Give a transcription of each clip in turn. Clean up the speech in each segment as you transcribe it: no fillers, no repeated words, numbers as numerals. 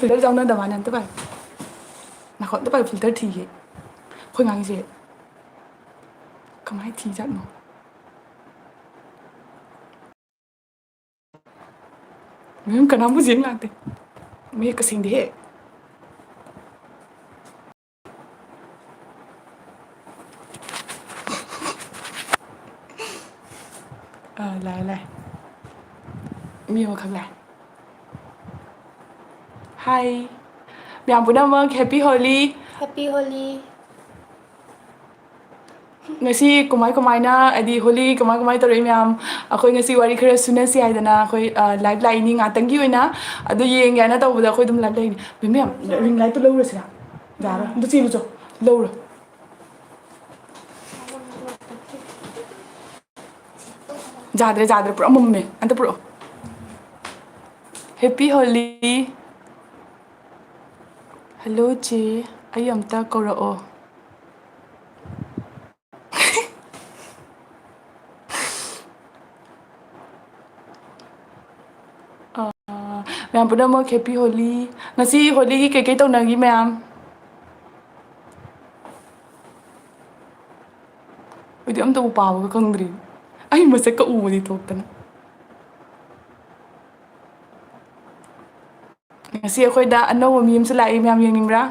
filter trong đó mà nanti bay nah kok tuh pakai filter thi khôi ngang gì không hay thi chắc nó mình cần nắm cái gì làm thế mấy cái sinh thế lại nhiều khăn lại hi Mayam Punamk Happy Holi Happy Holi ngasi kumai na adi Holi kumai tari Mayam akhoi ngasi wari khara sunasi aidana akhoi live lai ni ngatangi oina adu yeng yana tawbada akhoi dum live lai ni Mayam ring light to lowra sira jara ndu chi lu lowra jadre pura mumme anta pura Happy Holi hello chi ai amta korao Mayam Punamk Happy Holi ngasi Holi ki kai tawnagi Mayam udi amta bu pawa ka khangdri ai masak ka udi thoktana ngasi akhoi da anno mi am salai Mayam yengningra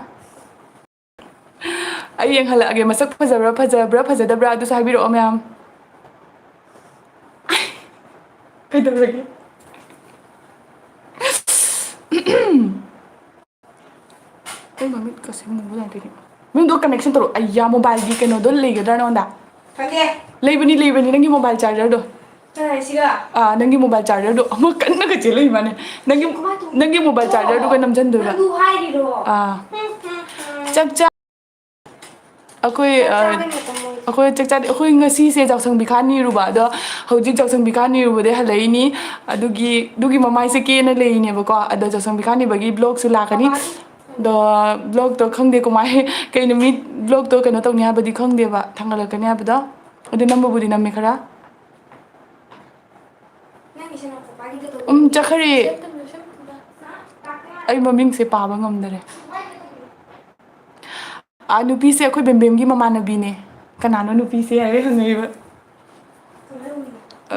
ai yeng hala age masak phajadabra adu sa habiro Mayam kai dabragi ai mami kasi mo bulan tini min do connection taro ayya mobile gi keno do legadra na onda Kage leibani nangi mobile charger do Chai siga nangi mobile charger do ama kanna ka chelai mane nangi mobile charger do ka namjan do ba Du hai di do chak akhoi chak akhoi ngasi se jaksang bikhani ruba do hojik jaksang bikhani ruba de halai ni dugi mamai se ke na lei ne ba ko ado jaksang bikhani bagi blog su la kani do blog to khangde ko mai kai na mi blog to kano tawni ha badi khangde ba thangala kani ha bada adu number budi namme khara chakhari ai maming se pa ba ngam dare nupi se akhoi bembem gi mamanabi ne kanano nupi se ai hangai ba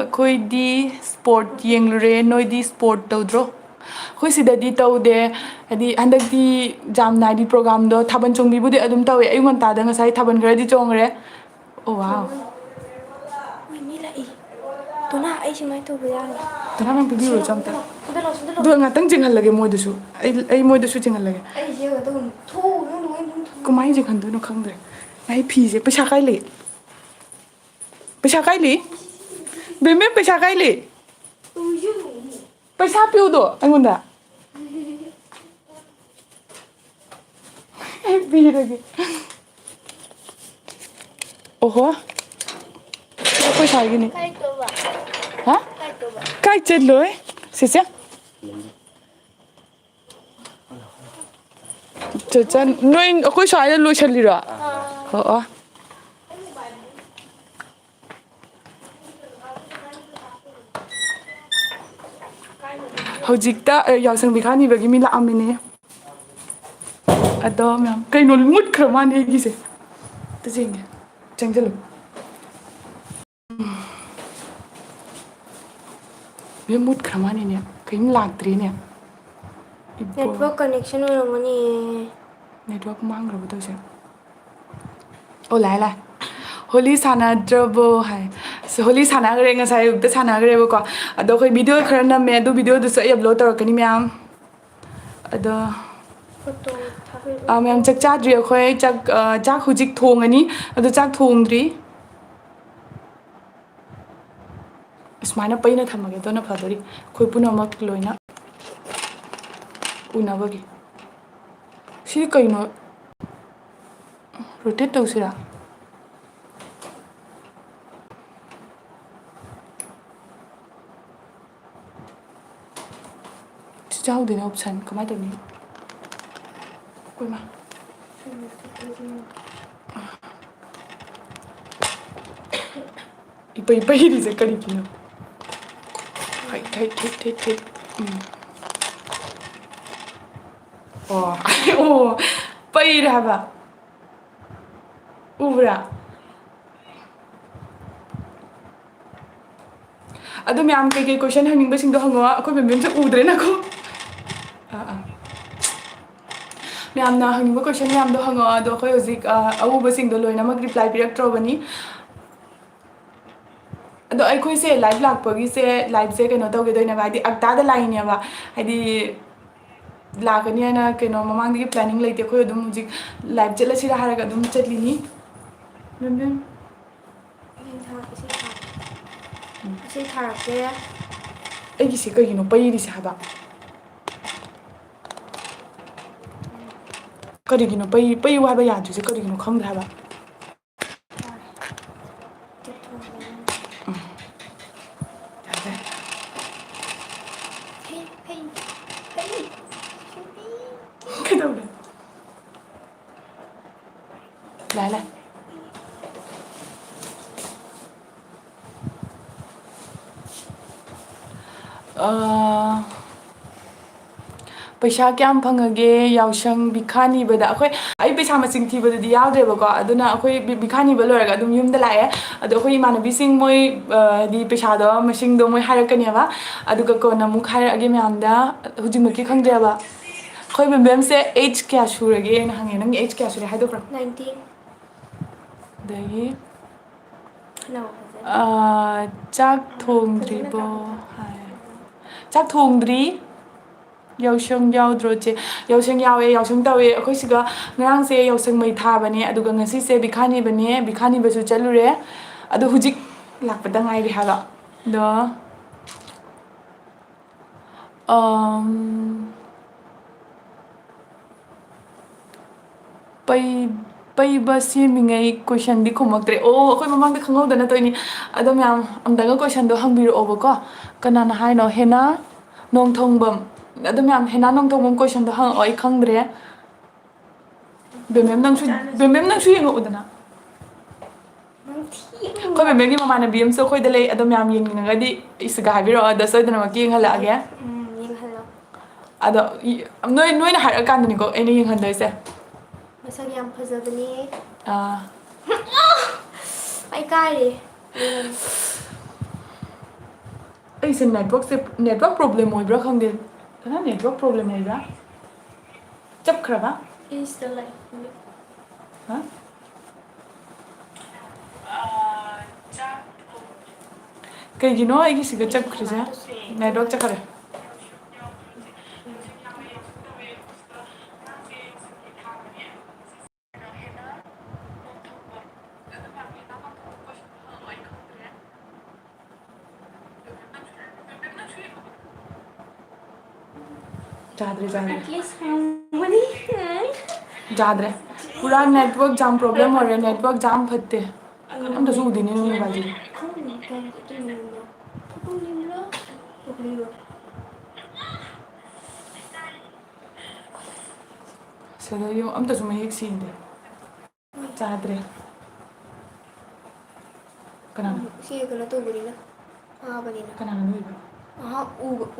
akhoi di sport yenglure noi di sport tawdro khoi sidadi tawde adi andak di jam nai di program do thaban chongbi budi adum tawe ai ngon ta da ngasai thaban gra di chongre oh wow Mini lai Tuna ai simai to ba ya tana mang pidi ro chamta do ngatang jingal lage moi dusu ai moi dusu jingal lage ai je ga to thu kumai jingan do no khangde ai phi je paisa kai le bembe paisa kai le paisa piu do angonda ai phi lage oho paisa gi ni kai to ba ha kai chet loi se chan noi akoi sai la loi chali ra ho hojikta yausang bikhani bagi mi la amine ado Mayam kai no mut khama ne gi se ta chengjalu me mut khama ne kai lagtri ne Network connection ho mani network mang ro to se o lai Holi sana drabo hai so Holi sana gre nga sai ukta sana gre ko ado khoi video khara na me do video du sai upload tor kani Mayam ado photo thabe Mayam chak cha dri khoi chak hujik thong ani ado chak thong dri ismana paina thamage to na phadori khoi punamak loina unabagi si kaino rotate tawsira Jauh deh option kemana tadi? Kau mah? Ipa ini sekali kino. Hai. ꯑꯣ ꯑꯣ ꯄꯩꯔꯦ ꯍꯥꯏꯕ ꯎꯕ꯭ꯔꯥ ꯑꯗꯨ ꯃꯌꯥꯝ ꯀꯩꯀꯩ ꯀꯣꯏꯁꯟ ꯍꯪꯅꯤꯡꯕꯁꯤꯡꯗꯣ ꯍꯪꯉꯣ ꯑꯩꯈꯣꯏ ꯃꯦꯝꯁꯨ ꯎꯗ꯭ꯔꯦꯅꯀꯣ ꯃꯌꯥꯝꯅ ꯍꯪꯅꯤꯡꯕ ꯀꯣꯏꯁꯟ ꯃꯌꯥꯝꯗꯣ ꯍꯪꯉꯛꯑꯣ ꯑꯗꯣ ꯑꯩꯈꯣꯏ ꯍꯧꯖꯤꯛ ꯑꯎꯕꯁꯤꯡꯗꯣ ꯂꯣꯏꯅꯃꯛ ꯔꯤꯄ꯭ꯂꯥꯏ ꯄꯤꯔꯛꯇ꯭ꯔꯕꯅꯤ ꯑꯗꯣ ꯑꯩꯈꯣꯏꯁꯦ ꯂꯥꯏቭ ꯂꯥꯛꯄꯒꯤꯁꯦ ꯂꯥꯏꯚꯁꯦ ꯀꯩꯅꯣ ꯇꯧꯒꯦꯗꯣꯏꯅꯦꯕ ꯍꯥꯏꯗꯤ ꯑꯛꯇꯥꯗ ꯂꯥꯛꯏꯅꯦꯕ ꯍꯥꯏꯗꯤ ꯂꯥꯛꯀꯅꯤ ꯍꯥꯏꯅ ꯀꯩꯅꯣ ꯃꯃꯥꯡꯗꯒꯤ ꯄ꯭ꯂꯥꯅꯤꯡ ꯂꯩꯇꯦ ꯑꯩꯈꯣꯏ ꯑꯗꯨꯝ ꯍꯧꯖꯤꯛ ꯂꯥꯏꯚ ꯆꯠꯂꯁꯤꯔꯥ ꯍꯥꯏꯔꯒ ꯑꯗꯨꯝ ꯆꯠꯂꯤꯅꯤ ꯏꯁꯩ ꯊꯥꯔꯛꯀꯦ ꯑꯩꯒꯤꯁꯦ ꯀꯩꯒꯤꯅꯣ ꯄꯩꯔꯤꯁꯦ ꯍꯥꯏꯕ ꯀꯔꯤꯒꯤꯅꯣ ꯄꯩꯌꯨ ꯍꯥꯏꯕ ꯌꯥꯗ꯭ꯔꯤꯁꯦ ꯀꯔꯤꯒꯤꯅꯣ ꯈꯪꯗ꯭ꯔꯦ ꯍꯥꯏꯕ ꯀꯩꯗꯧꯔꯦ ꯂꯥꯛꯑꯦ ꯄꯩꯁꯥ ꯀꯌꯥꯝ ꯐꯪꯉꯒꯦ ꯌꯥꯎꯁꯪ ꯕꯤꯈꯥ ꯅꯤꯕꯗ ꯑꯩꯈꯣꯏ ꯑꯩ ꯄꯩꯁꯥ ꯃꯁꯤꯡ ꯊꯤꯕꯗꯗꯤ ꯌꯥꯎꯗ꯭ꯔꯦꯕꯀꯣ ꯑꯗꯨꯅ ꯑꯩꯈꯣꯏ ꯕꯤꯈꯥ ꯅꯤꯕ ꯂꯣꯏꯔꯒ ꯑꯗꯨꯝ ꯌꯨꯝꯗ ꯂꯥꯛꯑꯦ ꯑꯗꯣ ꯑꯩꯈꯣꯏ ꯏꯃꯥꯟꯅꯕꯤꯁꯤꯡ ꯃꯣꯏ ꯍꯥꯏꯗꯤ ꯄꯩꯁꯥꯗꯣ ꯃꯁꯤꯡꯗꯣ ꯃꯣꯏ ꯍꯥꯏꯔꯛꯀꯅꯦꯕ ꯑꯗꯨꯒ ꯀꯣꯟꯅ ꯑꯃꯨꯛ ꯍꯥꯏꯔꯛꯑꯒꯦ ꯃꯌꯥꯝꯗ ꯍꯧꯖꯤꯛꯃꯛꯀꯤ ꯈꯪꯗ꯭ꯔꯦꯕ ꯑꯩꯈꯣꯏ ꯃꯦꯝꯕꯦꯝꯁꯦ ꯑꯩꯖ ꯀꯌꯥ ꯁꯨꯔꯒꯦꯅ ꯍꯪꯉꯦ ꯅꯪꯒꯤ ꯑꯩꯖ ꯀꯌꯥ ꯁꯨꯔꯦ ꯍꯥꯏꯗꯣꯛꯈ꯭ꯔꯣ 19 ꯑꯗꯒꯤ ꯍꯜꯂꯣ ꯐꯖꯅ ꯆꯥꯛ ꯐꯖꯅ ꯊꯣꯡꯗ꯭ꯔꯤꯕꯣ ꯇꯥꯛꯑꯣ ꯍꯥꯏ ꯆꯥꯛ ꯊꯣꯡꯗ꯭ꯔꯤ ꯌꯥꯎꯁꯪ ꯌꯥꯎꯗ꯭ꯔꯣ ꯆꯦ ꯌꯥꯎꯁꯪ ꯌꯥꯎꯋꯦ ꯌꯥꯎꯁꯪ ꯇꯧꯋꯦ ꯑꯩꯈꯣꯏ ꯁꯤꯒ ꯉꯔꯥꯡꯁꯦ ꯌꯥꯎꯁꯪ ꯃꯩ ꯊꯥꯕꯅꯦ ꯑꯗꯨꯒ ꯉꯁꯤꯁꯦ ꯕꯤꯈꯥꯅꯤꯕꯅꯦ ꯕꯤꯈꯥꯅꯤꯕꯁꯨ ꯆꯠꯂꯨꯔꯦ ꯑꯗꯣ ꯍꯧꯖꯤꯛ ꯂꯥꯛꯄꯗ ꯉꯥꯏꯔꯤ ꯍꯥꯏꯕ ꯑꯗꯣ ꯄꯩꯕ ꯁꯦꯝꯃꯤꯉꯩ ꯀꯣꯏꯁꯟꯗꯤ ꯈꯨꯝꯃꯛꯇ꯭ꯔꯦ ꯑꯣ ꯑꯩꯈꯣꯏ ꯃꯃꯥꯡꯗ ꯈꯪꯍꯧꯗꯅ ꯇꯧꯔꯤꯅꯤ ꯑꯗꯣ ꯃꯌꯥꯝ ꯑꯝꯇꯪꯒ ꯀꯣꯏꯁꯟꯗꯣ ꯍꯪꯕꯤꯔꯛꯑꯣꯕꯀꯣ ꯀꯅꯥꯅ ꯍꯥꯏꯅꯣ ꯍꯦꯅꯥ ꯅꯣꯡꯊꯣꯡꯕꯝ ꯑꯗꯨ ꯃꯌꯥꯝ ꯍꯦꯅꯥ ꯅꯣꯡꯊꯣꯡꯕꯝ ꯀꯣꯏꯁꯟꯗꯣ ꯍꯪꯉꯛꯑꯣ ꯑꯩ ꯈꯪꯗ꯭ꯔꯦ ꯕꯦꯝꯕꯦꯝ ꯅꯪꯁꯨ ꯕꯦꯝꯕꯦꯝ ꯅꯪꯁꯨ ꯌꯦꯡꯉꯛꯎꯗꯅ ꯑꯩꯈꯣꯏ ꯕꯦꯝꯕꯦꯝꯒꯤ ꯃꯃꯥꯟꯅꯕꯤ ꯑꯃꯁꯨ ꯑꯩꯈꯣꯏꯗ ꯂꯩ ꯑꯗꯣ ꯃꯌꯥꯝ ꯌꯦꯡꯅꯤꯡꯉꯒꯗꯤ ꯏꯁꯤꯒ ꯍꯥꯏꯕꯤꯔꯛꯑꯣ ꯑꯗꯣ ꯁꯣꯏꯗꯅꯃꯛꯀꯤ ꯌꯦꯡꯍꯜꯂꯛꯑꯒꯦ ꯌꯦꯡꯍꯜꯂꯣ ꯑꯗꯣ ꯅꯣꯏꯅ ꯍꯥꯏꯔꯛꯑꯀꯥꯟꯗꯅꯤꯀꯣ ꯑꯩꯅ ꯌꯦꯡꯍꯟꯗꯣꯏꯁꯦ ꯃꯁꯛ ꯌꯥꯝ ꯐꯖꯕꯅꯦ ꯑꯥ ꯑꯩ ꯀꯥꯏꯔꯦ ꯌꯦꯡꯉꯅꯤ ꯑꯩꯁꯦ ꯅꯦꯠꯋꯥꯛ ꯄ꯭ꯔꯣꯕ꯭ꯂꯦꯝ ꯑꯣꯏꯕ꯭ꯔꯥ ꯈꯪꯗꯦ ꯅꯦꯠꯋꯥꯛ ꯄ꯭ꯔꯣꯕ꯭ꯂꯦꯝ ꯂꯩꯕ꯭ꯔꯥ ꯆꯞꯈ꯭ꯔꯕ ꯏꯁꯇ ꯂꯩ ꯍꯥ ꯀꯩꯒꯤꯅꯣ ꯑꯩꯒꯤꯁꯤꯒ ꯆꯞꯈ꯭ꯔꯤꯁꯦ ꯅꯦꯠꯋꯥꯛ ꯆꯠꯈ꯭ꯔꯦ ꯌꯥꯗ꯭ꯔꯦ ꯌꯥꯗ꯭ꯔꯦ ꯄꯨꯔꯥ ꯅꯦꯠꯋꯥꯛ ꯖꯥꯝ ꯄ꯭ꯔꯣꯕ꯭ꯂꯦꯝ ꯑꯣꯏꯔꯦ ꯅꯦꯠꯋꯥꯛ ꯖꯥꯝ ꯐꯠꯇꯦ ꯑꯝꯇꯁꯨ ꯎꯗꯦꯅꯦ ꯅꯪ ꯃꯣꯕꯥꯏꯜꯁꯤꯗꯤ ꯁꯤꯗ ꯑꯝꯇꯁꯨ ꯃꯌꯦꯛ ꯁꯦꯡꯗꯦ ꯆꯥꯗ꯭ꯔꯦ ꯀꯅꯥꯅ ꯁꯤ ꯀꯩꯅꯣ ꯇꯧꯕꯅꯤꯅ ꯊꯥꯕꯅꯤꯅ ꯀꯅꯥꯅ ꯅꯣꯏꯕ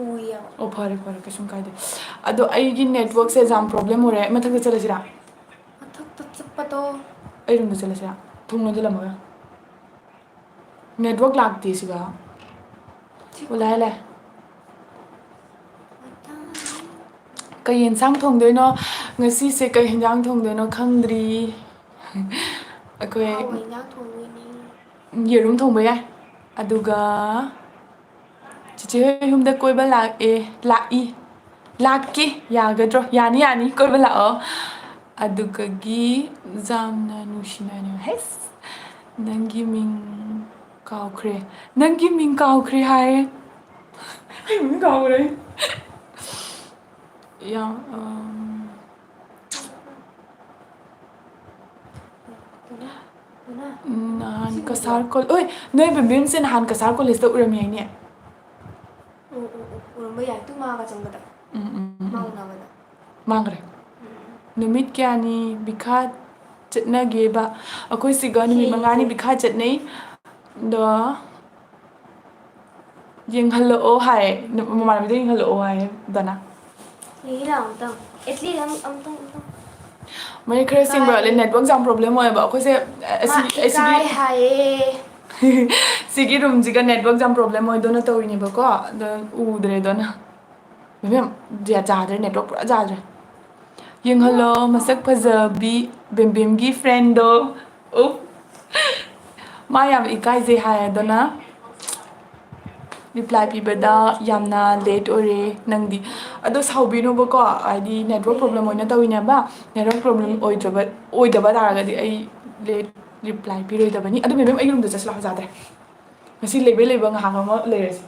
ꯎꯏꯌꯦꯕ ꯑꯣ ꯐꯔꯦ ꯐꯔꯦ ꯀꯩꯁꯨꯝ ꯀꯥꯏꯗꯦ ꯑꯗꯣ ꯑꯩꯒꯤ ꯅꯦꯠꯋꯥꯛꯁꯦ ꯌꯥꯝ ꯄ꯭ꯔꯣꯕ꯭ꯂꯦꯝ ꯑꯣꯏꯔꯦ ꯃꯊꯛꯇ ꯆꯠꯂꯁꯤꯔꯥ ꯃꯊꯛꯇ ꯆꯠꯄꯗꯣ ꯑꯩ ꯔꯨꯝꯗ ꯆꯠꯂꯁꯤꯔꯥ ꯊꯣꯡ ꯂꯣꯟꯁꯤꯜꯂꯝꯃꯒ ꯅꯦꯠꯋꯥꯛ ꯂꯥꯛꯇꯦ ꯁꯤꯒ ꯑꯣ ꯂꯥꯛꯑꯦ ꯂꯥꯛꯑꯦ ꯀꯩ ꯌꯦꯟꯁꯥꯡ ꯊꯣꯡꯗꯣꯏꯅꯣ ꯉꯁꯤꯁꯦ ꯀꯩ ꯌꯦꯟꯁꯥꯡ ꯊꯣꯡꯗꯣꯏꯅꯣ ꯈꯪꯗ꯭ꯔꯤ ꯑꯩꯈꯣꯏ ꯑꯍꯥꯎꯕ ꯏꯟꯖꯥꯡ ꯊꯣꯡꯗꯣꯏꯅꯤ ꯌꯦꯔꯨꯝ ꯊꯣꯡꯕ ꯌꯥꯏ ꯑꯗꯨꯒ ꯆꯤꯆꯦ ꯍꯣꯏ ꯌꯨꯝꯗ ꯀꯣꯏꯕ ꯂꯥꯛꯀꯦ ꯌꯥꯒꯗ꯭ꯔꯣ ꯌꯥꯅꯤ ꯌꯥꯅꯤ ꯀꯣꯏꯕ ꯂꯥꯛꯑꯣ ꯑꯗꯨꯒꯒꯤ ꯌꯥꯝꯅ ꯅꯨꯡꯁꯤꯅꯅ ꯍꯩꯁ ꯅꯪꯒꯤ ꯃꯤꯡ ꯀꯥꯎꯈ꯭ꯔꯦ ꯅꯪꯒꯤ ꯃꯤꯡ ꯀꯥꯎꯈ꯭ꯔꯦ ꯍꯥꯏ ꯑꯩ ꯃꯤꯡ ꯀꯥꯎꯈ꯭ꯔꯦ ꯌꯥꯝ ꯅꯍꯥꯟ ꯀꯁꯥꯔ ꯑꯣꯏ ꯅꯣꯏ ꯕꯦꯝꯕꯦꯝꯁꯦ ꯅꯍꯥꯟ ꯀꯁꯥꯔ ꯀꯣꯂꯦꯖꯇ ꯎꯔꯝꯃꯤ ꯍꯥꯏꯅꯦ ꯎꯔꯝꯕ ꯌꯥꯏ ꯇꯨ ꯆꯪꯕꯗ ꯃꯥ ꯎꯅꯕꯗ ꯃꯥꯡꯈ꯭ꯔꯦ ꯅꯨꯃꯤꯠ ꯀꯌꯥꯅꯤ ꯕꯤꯈꯥ ꯆꯠꯅꯒꯦꯕ ꯑꯩꯈꯣꯏ ꯁꯤꯒ ꯅꯨꯃꯤꯠ 5ꯅꯤ ꯕꯤꯈꯥ ꯆꯠꯅꯩ ꯑꯗꯣ ꯌꯦꯡꯍꯜꯂꯛꯑꯣ ꯍꯥꯏ ꯃꯃꯥꯟꯅꯕꯤꯗ ꯌꯦꯡꯍꯜꯂꯛꯑꯣ ꯍꯥꯏ ꯗꯅ Nghĩ là ông Tâm Ít lý lắm ông Tâm Mấy khơi xin bảo lên network jam problem rồi bảo khơi sẽ Mà ikai haye sigi room jiga network jam problem rồi đó nó tàu ini bảo có đó u đấy đó na Mayam dia charger network pura charger Yung hello masak pazabi bim bim gi friend do Mayam ikai je hai đó na reply pibada yamna late ore nangdi ado saubino ba ko id network problem oina tawina ba network problem oidaba daragadi ai late reply piroidabani ado memem ai room da chasla hajadre ngasi lebe nga hanga leresi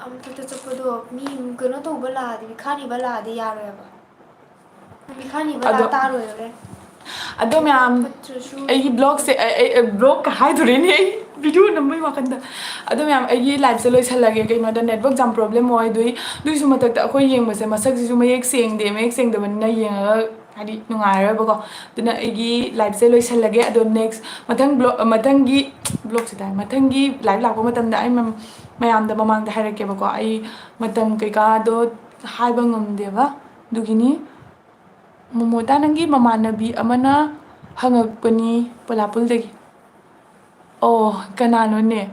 Ông ta chapado mi gano to bala di khani bala di yaro ba mi khani bala ta ro re ado myam ai blog se ai blog ka hai dhurini video nambai wakanda ado myam ai live se loi salage kai no da network jam problem oi dui su matak ta khoi yeng mase masak ji su mayek seng de ban na yeng hadi nungai ra ba ko duna ai live se loi salage ado next matang gi blog se tai matang gi live la ko matam da ai mayam da mamang da hairake ba ko ai matam kai ka do hai ba ngam de ba dugini Momoda nangi mamanabi amana hangagpani palapulday. Oh, kanano ne.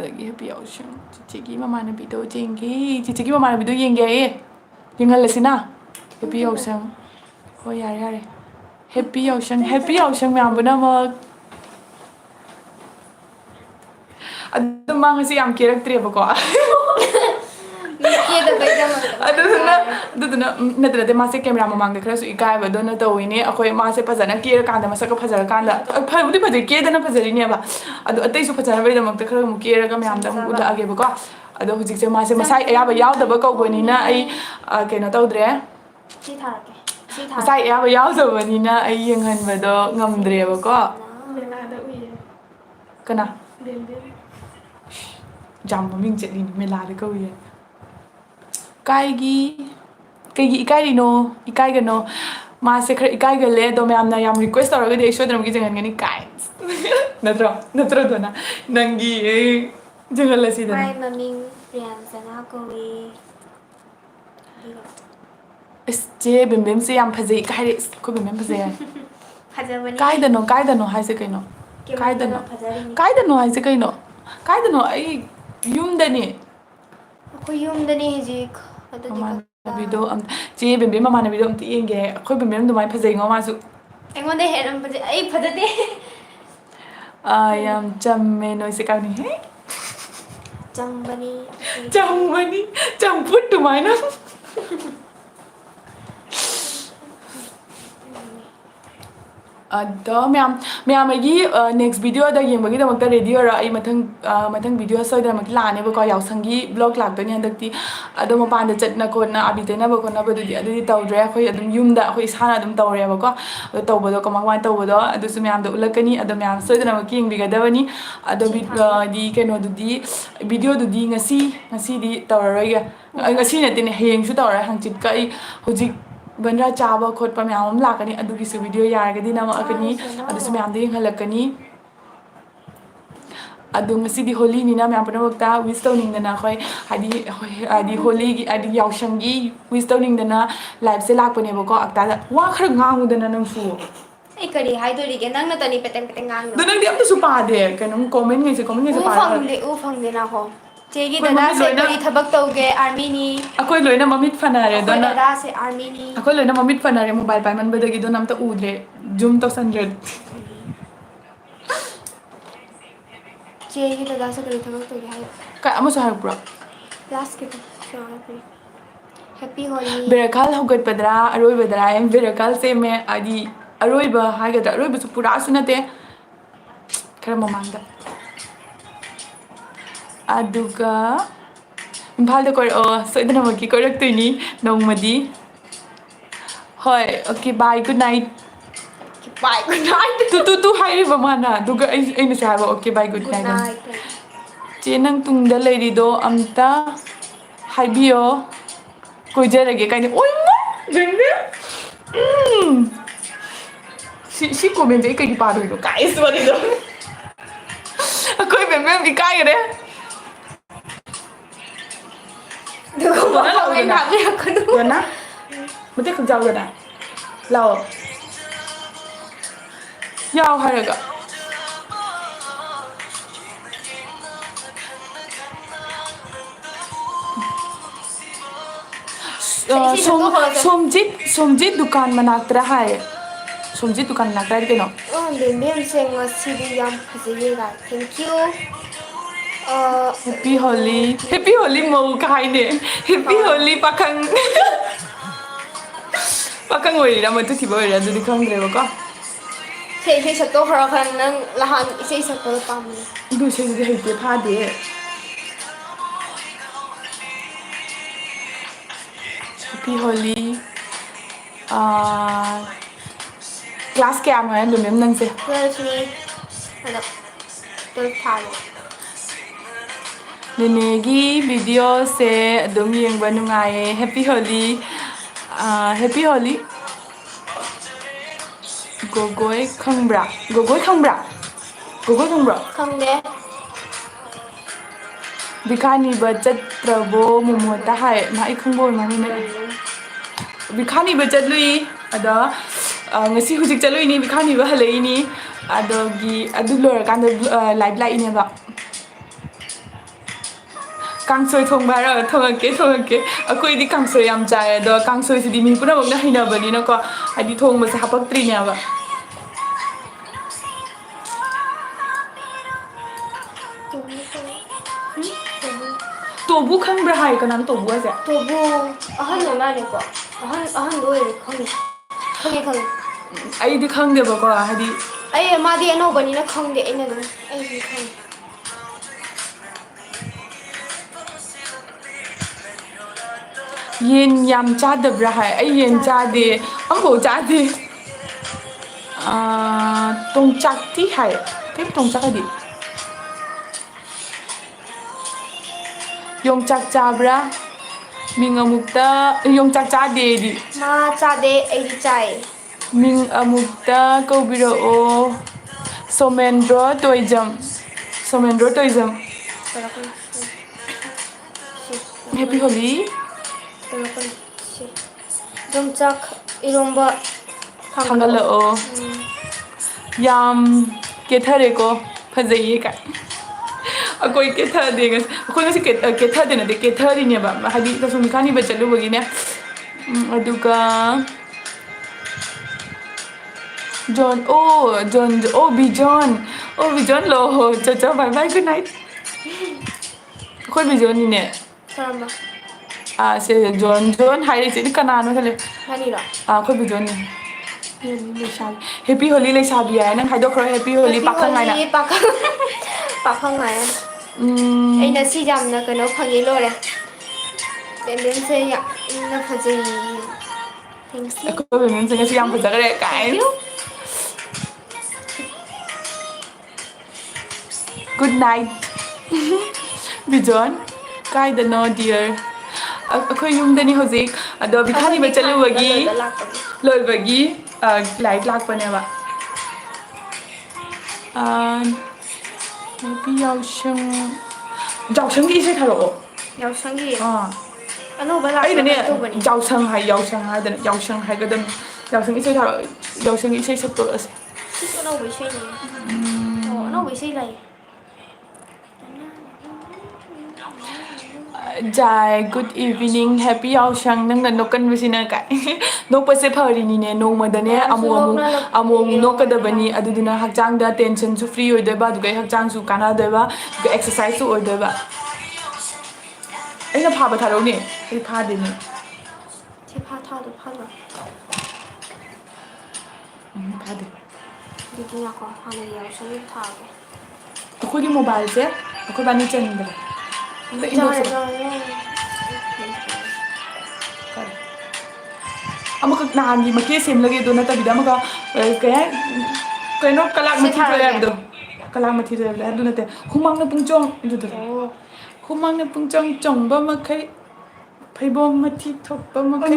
Lagi happy ocean. Chichigi mamanabi do jengi. Chichigi mamanabi do yengi eh. Yung halasina. Happy ocean. Oh, yari. Happy ocean. Happy ocean may ambo na mag. Ado mga si am kirak triya ko. ꯑꯗꯨꯗꯨꯅ ꯅꯠꯇ꯭ꯔꯗꯤ ꯃꯥꯁꯦ camera ꯃꯃꯥꯡꯗ ꯈꯔꯁꯨ ꯏꯀꯥꯏꯕꯗꯣꯅ ꯇꯧꯋꯤꯅꯦ ꯑꯩꯈꯣꯏ ꯃꯥꯁꯦ ꯐꯖꯅ ꯀꯦꯔꯀꯥꯟꯗ ꯃꯁꯛꯀ ꯐꯖꯔꯀꯥꯟꯗ ꯐꯕꯨꯗꯤ ꯐꯖꯩ ꯀꯦꯗꯅ ꯐꯖꯔꯤꯅꯦꯕ ꯑꯗꯣ ꯑꯇꯩꯁꯨ ꯐꯖꯅꯕꯒꯤꯗꯃꯛꯇ ꯈꯔ ꯑꯃꯨꯛ ꯀꯦꯔꯒ ꯃꯌꯥꯝꯗ ꯑꯃꯨꯛ ꯎꯠꯂꯛꯑꯒꯦꯕꯀꯣ ꯑꯗꯣ ꯍꯧꯖꯤꯛꯁꯦ ꯃꯥꯁꯦ ꯃꯁꯥꯏ ꯑꯌꯥꯕ ꯌꯥꯎꯗꯕ ꯀꯧꯕꯅꯤꯅ ꯑꯩ ꯀꯩꯅꯣ ꯇꯧꯗ꯭ꯔꯦ ꯃꯁꯥꯏ ꯑꯌꯥꯕ ꯌꯥꯎꯗꯕꯅꯤꯅ ꯑꯩ ꯌꯦꯡꯍꯟꯕꯗꯣ ꯉꯝꯗ꯭ꯔꯦꯕꯀꯣ ꯀꯅꯥ ꯖꯥꯝ ꯃꯃꯤꯡ ꯆꯠꯂꯤꯅꯤ ꯃꯦꯂꯥꯗ ꯀꯧꯏꯌꯦ ꯀꯩꯒꯤ ꯏꯀꯥꯏꯔꯤꯅꯣ ꯏꯀꯥꯏꯒꯅꯣ ꯃꯥꯁꯦ ꯈꯔ ꯏꯀꯥꯏꯒꯜꯂꯦ ꯑꯗꯣ ꯃꯌꯥꯝꯅ ꯌꯥꯝ ꯔꯤꯀ꯭ꯋꯦꯁ ꯇꯧꯔꯒꯗꯤ ꯑꯩ ꯁꯣꯏꯗꯅꯃꯛꯀꯤ ꯖꯪꯍꯟꯒꯅꯤ ꯀꯥꯏ ꯅꯠꯇ꯭ꯔꯣ ꯗꯣꯅ ꯅꯪꯒꯤ ꯖꯪꯍꯜꯂꯁꯤꯗꯅ ꯃꯥꯏ ꯃꯃꯤꯡ ꯄ꯭ꯔꯤꯌꯥꯟꯁꯅꯥ ꯀꯧꯏ ꯑꯁ ꯆꯦ ꯕꯦꯝꯕꯦꯝꯁꯦ ꯌꯥꯝ ꯐꯖꯩ ꯏꯀꯥꯏꯔꯦ ꯑꯩꯈꯣꯏ ꯕꯦꯝꯕꯦꯝ ꯐꯖꯩ ꯍꯥꯏ ꯐꯖꯕꯅꯤ ꯀꯥꯏꯗꯅꯣ ꯍꯥꯏꯁꯦ ꯀꯩꯅꯣ ꯀꯥꯏꯗꯅꯣ ꯍꯥꯏꯁꯦ ꯀꯩꯅꯣ ꯀꯥꯏꯗꯅꯣ ꯑꯩ ꯌꯨꯝꯗꯅꯤ ꯑꯩꯈꯣꯏ ꯌꯨꯝꯗꯅꯤ ꯍꯧꯖꯤꯛ ꯑꯗꯨꯗꯤ ꯃꯃꯥꯟꯅꯕꯤꯗꯣ ꯆꯦ ꯕꯦꯝꯕꯦꯝ ꯃꯃꯥꯟꯅꯕꯤꯗꯣ ꯑꯝꯇ ꯌꯦꯡꯒꯦ ꯑꯩꯈꯣꯏ ꯕꯦꯝꯕꯦꯝ ꯑꯗꯨꯃꯥꯏꯅ ꯐꯖꯩꯉꯣ ꯃꯥꯁꯨ ꯑꯩꯉꯣꯟꯗ ꯍꯦꯟꯅ ꯐꯖꯩ ꯑꯩ ꯐꯖꯗꯦ ꯌꯥꯝ ꯆꯝꯃꯦ ꯅꯣꯏꯁꯦ ꯀꯥꯏꯅꯤ ꯆꯝꯕꯅꯤ ꯆꯝꯕꯅꯤ ꯆꯝꯐꯨꯠ ꯑꯗꯨꯃꯥꯏꯅ ꯑꯗꯣ ꯃꯌꯥꯝ ꯑꯩꯒꯤ ꯅꯦꯛꯁ ꯚꯤꯗꯤꯑꯣꯗ ꯌꯦꯡꯕꯒꯤꯗꯃꯛꯇ ꯔꯦꯗꯤ ꯑꯣꯏꯔꯣ ꯑꯩ ꯃꯊꯪ ꯚꯤꯗꯤꯑꯣ ꯁꯣꯏꯗꯅꯃꯛꯀꯤ ꯂꯥꯛꯑꯅꯦꯕꯀꯣ ꯌꯥꯎꯁꯪꯒꯤ ꯕ꯭ꯂꯣꯛ ꯂꯥꯛꯇꯣꯏꯅꯤ ꯍꯟꯗꯛꯇꯤ ꯑꯗꯣ ꯃꯄꯥꯟꯗ ꯆꯠꯅ ꯈꯣꯠꯅ ꯑꯥꯕꯤ ꯇꯩꯅꯕ ꯈꯣꯠꯅꯕꯗꯨꯗꯤ ꯑꯗꯨꯗꯤ ꯇꯧꯗ꯭ꯔꯦ ꯑꯩꯈꯣꯏ ꯑꯗꯨꯝ ꯌꯨꯝꯗ ꯑꯩꯈꯣꯏ ꯏꯁꯥꯅ ꯑꯗꯨꯝ ꯇꯧꯔꯦꯕꯀꯣ ꯑꯗꯣ ꯇꯧꯕꯗꯣ ꯀꯃꯥꯏꯅ ꯇꯧꯕꯗꯣ ꯑꯗꯨꯁꯨ ꯃꯌꯥꯝꯗ ꯎꯠꯂꯛꯀꯅꯤ ꯑꯗꯣ ꯃꯌꯥꯝ ꯁꯣꯏꯗꯅꯃꯛꯀꯤ ꯌꯦꯡꯕꯤꯒꯗꯕꯅꯤ ꯑꯗꯣ ꯀꯩꯅꯣꯗꯨꯗꯤ ꯚꯤꯗꯤꯑꯣꯗꯨꯗꯤ ꯉꯁꯤꯗꯤ ꯇꯧꯔꯔꯣꯏꯒꯦ ꯉꯁꯤ ꯅꯠꯇꯦꯅꯦ ꯍꯌꯦꯡꯁꯨ ꯇꯧꯔꯔꯣꯏ ꯍꯪꯆꯤꯠꯀ ꯑꯩ ꯍꯧꯖꯤꯛ ꯕꯟꯗ꯭ꯔꯥ ꯆꯥꯕ ꯈꯣꯠꯄ ꯃꯌꯥꯝ ꯑꯃ ꯂꯥꯛꯀꯅꯤ ꯑꯗꯨꯒꯤꯁꯨ ꯚꯤꯗꯤꯑꯣ ꯌꯥꯔꯒꯗꯤ ꯅꯝꯃꯛꯑꯒꯅꯤ ꯑꯗꯨꯁꯨ ꯃꯌꯥꯝꯗ ꯌꯦꯡꯍꯜꯂꯛꯀꯅꯤ ꯑꯗꯣ ꯉꯁꯤꯗꯤ ꯍꯣꯂꯤꯅꯤꯅ ꯃꯌꯥꯝ ꯄꯨꯝꯅꯃꯛꯇ ꯋꯤꯁ ꯇꯧꯅꯤꯡꯗꯅ ꯑꯩꯈꯣꯏ ꯍꯥꯏꯗꯤ ꯍꯣꯂꯤꯒꯤ ꯍꯥꯏꯗꯤ ꯌꯥꯎꯁꯪꯒꯤ ꯋꯤꯁ ꯇꯧꯅꯤꯡꯗꯅ ꯂꯥꯏꯚꯁꯦ ꯂꯥꯛꯄꯅꯦꯕꯀꯣ ꯑꯛꯇꯥꯗ ꯋꯥ ꯈꯔ ꯉꯥꯡꯉꯨꯗꯅ ꯅꯪꯁꯨ ꯑꯩ ꯀꯔꯤ ꯍꯥꯏꯗꯣꯔꯤꯒꯦ ꯅꯪꯅ ꯇꯅꯤ ꯄꯦꯇꯪ ꯉꯥꯡꯉꯤꯗꯣ ꯑꯗꯣ ꯅꯪꯗꯤ ꯑꯝꯇꯁꯨ ꯄꯥꯗꯦ ꯀꯩꯅꯣꯝ ꯀꯣꯃꯦꯟꯉꯩꯁꯦ ꯄꯥꯔꯒ ꯎ ꯐꯪꯗꯦ ꯅꯥꯀꯣ ꯆꯦꯒꯤ ꯑꯩꯈꯣꯏ ꯃꯃꯤꯠ ꯗꯗꯥꯁꯦ ꯂꯣꯏꯅ ꯀꯔꯤ ꯊꯕꯛ ꯇꯧꯒꯦ ꯑꯥꯔꯃꯤꯅꯤ ꯑꯩꯈꯣꯏ ꯂꯣꯏꯅ ꯃꯃꯤꯠ ꯐꯅꯔꯦ ꯑꯩꯈꯣꯏ ꯑꯗꯨꯅ ꯗꯗꯥꯁꯦ ꯑꯥꯔꯃꯤꯅꯤ ꯑꯩꯈꯣꯏ ꯂꯣꯏꯅ ꯃꯃꯤꯠ ꯐꯅꯔꯦ ꯃꯣꯕꯥꯏꯜ ꯄꯥꯏꯃꯟꯕꯗꯒꯤ ꯑꯗꯨꯅ ꯑꯝꯇ ꯎꯗ꯭ꯔꯦ ꯖꯨꯝ ꯇꯧꯁꯟꯗ꯭ꯔꯦ ꯆꯦꯒꯤ ꯗꯗꯥꯁꯦ ꯀꯔꯤ ꯊꯕꯛ ꯇꯧꯒꯦ ꯍꯥꯏꯌꯣ ꯑꯃꯁꯨ ꯍꯥꯏꯔꯛꯄ꯭ꯔꯣ ꯂꯥꯁꯀꯤꯗꯣ ꯍꯦꯄꯤ ꯍꯣꯂꯤ ꯕꯦꯔꯈꯥꯜ ꯍꯧꯒꯠꯄꯗꯔꯥ ꯑꯔꯣꯏꯕꯗꯔꯥ ꯕꯦꯔꯈꯥꯜꯁꯦ ꯍꯥꯏꯗꯤ ꯑꯔꯣꯏꯕ ꯍꯥꯏꯒꯗ꯭ꯔꯥ ꯑꯔꯣꯏꯕꯁꯨ ꯄꯨꯔꯥꯁꯨ ꯅꯠꯇꯦ ꯈꯔ ꯃꯃꯥꯡꯗ ꯑꯗꯨꯒ ꯏꯝꯐꯥꯜꯗ ꯀꯣꯏꯔꯛꯑꯣ ꯁꯣꯏꯗꯅꯃꯛꯀꯤ ꯀꯣꯏꯔꯛꯇꯣꯏꯅꯤ ꯅꯣꯡꯃꯗꯤ ꯍꯣꯏ okay bye good night bye good night two ꯍꯥꯏꯔꯤꯕ ꯃꯥꯅ ꯑꯗꯨꯒ ꯑꯩꯅꯁꯨ ꯍꯥꯏꯕ okay bye good good night night ꯆꯦ ꯅꯪ ꯇꯨꯡꯗ ꯂꯩꯔꯤꯗꯣ ꯑꯝꯇ ꯍꯥꯏꯕꯤꯌꯣ ꯀꯣꯏꯖꯔꯒꯦ ꯀꯥꯏꯅ ꯑꯣꯏꯃ ꯁꯤ ꯀꯣꯃꯦꯟꯁꯦ ꯑꯩ ꯀꯩꯒꯤ ꯄꯥꯗꯣꯏꯅꯣ ꯀꯥꯏꯁ ꯋꯥꯔꯤꯗꯣ ꯑꯩꯈꯣꯏ ꯕꯦꯝꯕꯦꯝ ꯏꯀꯥꯏꯒꯔꯦ Dona lau Anh dona. làm cái con đúng. Dona. Mute khak jaw dona. Lau. Yaw haraga. Somjit dukan manaktra hai. Somjit dukan manaktra keno. Mem sing CD yang fazeye ga. Thank you. Happy Holi. Happy Holi mau kai ne. Happy Holi pakang. Pakang oi ra matu thiba oi ra du dikhang dre ba ko. Sei sakto khara khan nang lahan sei sakto pam. Du sei de haite pha de. Happy Holi. Class kaya mo yan lumem nang se. Well ni. Ada. Tel thai. Nenegi video se adum yengba nungaye. Happy Holi. Happy Holi. Gogoi khangbra. Gogoi khangbra. Gogoi khangbra. Không de. Bikani budget trabo momota hai na I khangbo ma ni. Bikani budget lui ada ngasi hujik chalui ni bikani ba halai ni adogi adu lor kan live light ni ba kangsoi thong ba ra thong ke akoi di kangsoi yam chai do kangsoi si di mi pura bang na hina bani na ko adi thong ba sa hapak tri ni ba tobu khangbra hai kanan tobu ase Tobu ahan no na ni ko. Ahan do ye khang. Khang. ai di khang de ba ko hadi Ai ma di ano bani na khang de ina do. Ai di khang. yen yam cha de bra hai ai yen cha de am bo cha de tong chak ti hai cái tong chak di yong chak cha bra ming amukta yong chak cha de di Ma cha de ai di chai. ming amukta ko biro o somendro toijam Terakan. happy Holi Terakan. Jomchak iromba khangala o yam kethare ko phajaiye ka akoi ketha de ngas akoi ngasi ketha de na de ketha ri ne ba hadi ta sumi khani ba chalu bagi ne aduga John lo cha bye bye good night akoi Bijon ni ne Saramba. se John hai ri chi kana no thale Hani ra. akoi Bijon ni Happy Holi le sabi ai nang haidok khro Happy Holi pakhang ai na Pakang. Pakang ngai. Ai na si jam na kano phangi lo re. Then say ya na phaji. Thank you. akoi Bijon se ngasi yam phajak re kai good night Bijon kai da no dear akoi yum da ni hojik ado bikhani ba chalu bagi loi bagi light lak pa ne ba maybe yaosheng gi se tharo Yaw sangi. à Ano ba la ai to ne bani. yaosheng hai da yaosheng hai ga dam yaosheng gi se tharo yaosheng gi se sap to ase Ano ba sai ni? Ano ba sai lai? Jai good evening happy yaosheng nang na nokan bisina kai nokpa se phari ni ne no ma da ne amu nokka da bani aduduna hakjang da tension su free oi da ba du gai hakjang su kana da ba ga exercise su oi da ba ai na pha ba tharo ni ai pha de ni Che pha tha do pha lo. pha de Di ki ya ko ha ne yaw sangi tha ge. akoi di mobile se akoi bani chen da da inbox amaka nahan gi make sem lage do na ta bida amaka kaya no kalak mathi to ya do kalak mathi to ya do na te humang na pungchong do do humang na pungchong chong ba makai phaibom mathi thok ba makai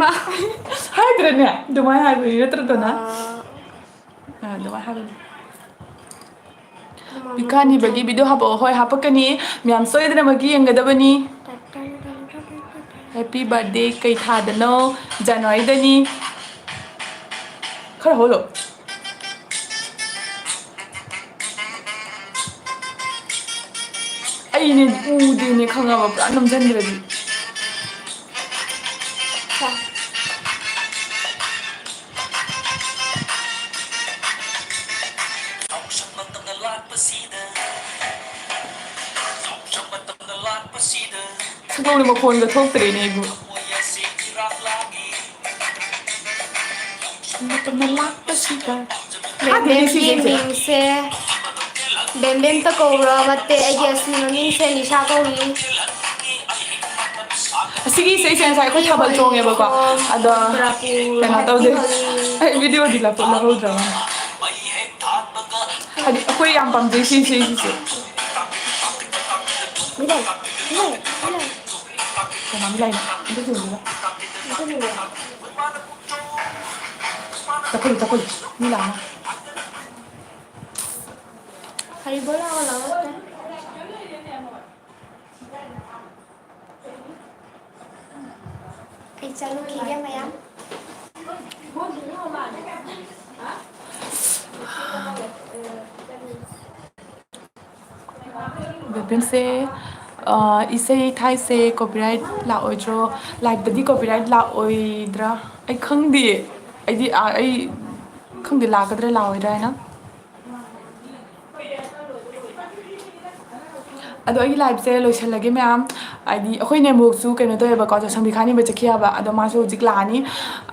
hai dre ne do mai hai bi tra do na do mai hai bikani bagi video habo hoi hapakani myam soy dre magi engada bani Happy birthday ꯀꯩ ꯊꯥꯗꯅꯣ January-ꯗꯅꯤ ꯈꯔ ꯍꯣꯜꯂꯣ ꯑꯩꯅꯦ ꯎꯗꯦꯅꯦ ꯈꯪꯉꯕ ꯄꯨꯔꯥ ꯅꯝꯁꯤꯟꯗ꯭ꯔꯗꯤ ꯁꯨꯡꯗꯧꯅ ꯃꯈꯣꯟꯒ ꯊꯣꯛꯇ꯭ꯔꯦꯅꯦ ꯑꯩꯕꯨ ꯃꯇꯝꯅ ꯂꯥꯛꯄꯁꯤꯗ ꯕꯦꯝꯕꯦꯝꯒꯤ ꯃꯤꯡꯁꯦ ꯕꯦꯝꯕꯦꯝꯇ ꯀꯧꯕ꯭ꯔꯥ ꯅꯠꯇꯦ ꯑꯩꯒꯤ ꯑꯁꯤ ꯃꯃꯤꯡꯁꯦ ꯅꯤꯁꯥ ꯀꯧꯏ ꯑꯁꯤꯒꯤ ꯏꯁꯩꯁꯦ ꯉꯁꯥꯏ ꯑꯩꯈꯣꯏ Happy ꯊꯥꯕꯜ Holi ꯆꯣꯡꯉꯦꯕꯀꯣ from ꯑꯗꯣ Manipur. ꯀꯩꯅꯣ Happy ꯇꯧꯗꯦ Holi. ꯑꯩ ꯚꯤꯗꯤꯑꯣꯗꯤ ꯂꯧꯍꯧꯗ꯭ꯔꯕ ꯍꯥꯏꯗꯤ ꯑꯩꯈꯣꯏ ꯌꯥꯝ ꯄꯥꯝꯖꯩ ꯁꯤ ꯏꯁꯩꯁꯤꯁꯨ Milay, Milay, Milay. ꯀꯅꯥꯝ ꯂꯩꯅ ꯑꯗꯨ ꯆꯣꯡꯁꯤꯕ Ito nila. ꯆꯈꯨꯜ ꯃꯤ ꯂꯥꯛꯅ Haribola wala wala. Ay chalo kiya mayam. ꯕꯦꯕꯤꯝꯁꯦ ꯏꯁꯩ ꯊꯥꯏꯁꯦ ꯀꯣꯄꯤꯔꯥꯏꯠ ꯂꯥꯛꯑꯣꯏꯗ꯭ꯔꯣ ꯂꯥꯏꯚꯇꯗꯤ ꯀꯣꯄꯤꯔꯥꯏꯠ ꯂꯥꯛꯑꯣꯏꯗ꯭ꯔꯥ ꯑꯩ ꯈꯪꯗꯤꯌꯦ ꯑꯩ ꯈꯪꯗꯦ ꯂꯥꯛꯀꯗ꯭ꯔꯥ ꯂꯥꯛꯑꯣꯏꯗ꯭ꯔꯥ ꯍꯥꯏꯅ ꯑꯗꯣ ꯑꯩꯒꯤ ꯂꯥꯏꯐꯁꯦ ꯂꯣꯏꯁꯤꯜꯂꯒꯦ ꯃꯌꯥꯝ ꯍꯥꯏꯗꯤ ꯑꯩꯈꯣꯏ ꯅꯦꯝꯕꯣꯛꯁꯨ ꯀꯩꯅꯣ ꯇꯧꯋꯦꯕꯀꯣ ꯆꯥꯛꯁꯪꯕꯤ ꯈꯥꯅꯤꯕ ꯆꯠꯈꯤ ꯌꯥꯕ ꯑꯗꯣ ꯃꯥꯁꯨ ꯍꯧꯖꯤꯛ ꯂꯥꯛꯑꯅꯤ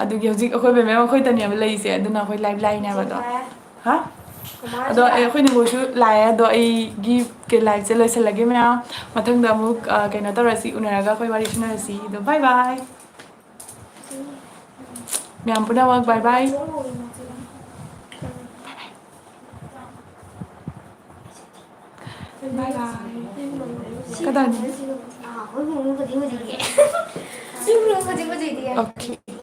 ꯑꯗꯨꯒꯤ ꯍꯧꯖꯤꯛ ꯑꯩꯈꯣꯏ ꯕꯦꯝꯕꯦꯝ ꯑꯩꯈꯣꯏꯗꯅꯦꯕ ꯂꯩꯔꯤꯁꯦ ꯑꯗꯨꯅ ꯑꯩꯈꯣꯏ ꯂꯥꯏꯐ ꯂꯥꯏꯅꯦꯕ ꯑꯗꯣ ꯍꯥ ꯑꯗꯣ ꯑꯩꯈꯣꯏ ꯅꯦꯝꯕꯣꯛꯁꯨ ꯂꯥꯛꯑꯦ ꯑꯗꯣ ꯑꯩꯒꯤ ꯂꯥꯏꯐꯁꯦ ꯂꯣꯏꯁꯤꯜꯂꯒꯦ ꯃꯌꯥꯝ ꯃꯊꯪꯗ ꯑꯃꯨꯛ ꯀꯩꯅꯣ ꯇꯧꯔꯁꯤ ꯎꯅꯔꯒ ꯑꯩꯈꯣꯏ ꯋꯥꯔꯤ ꯁꯥꯟꯅꯔꯁꯤ ꯑꯗꯣ ꯕꯥꯏ ꯕꯥꯏ ꯃꯌꯥꯝ ꯄꯨꯝꯅꯃꯛ ꯕꯥꯏ ꯕꯥꯏ ꯕꯥꯏ ꯕꯥꯏ ꯀꯗꯥꯏꯅꯣ Ah, hoy mo mo di. Di mo mo di. Okay.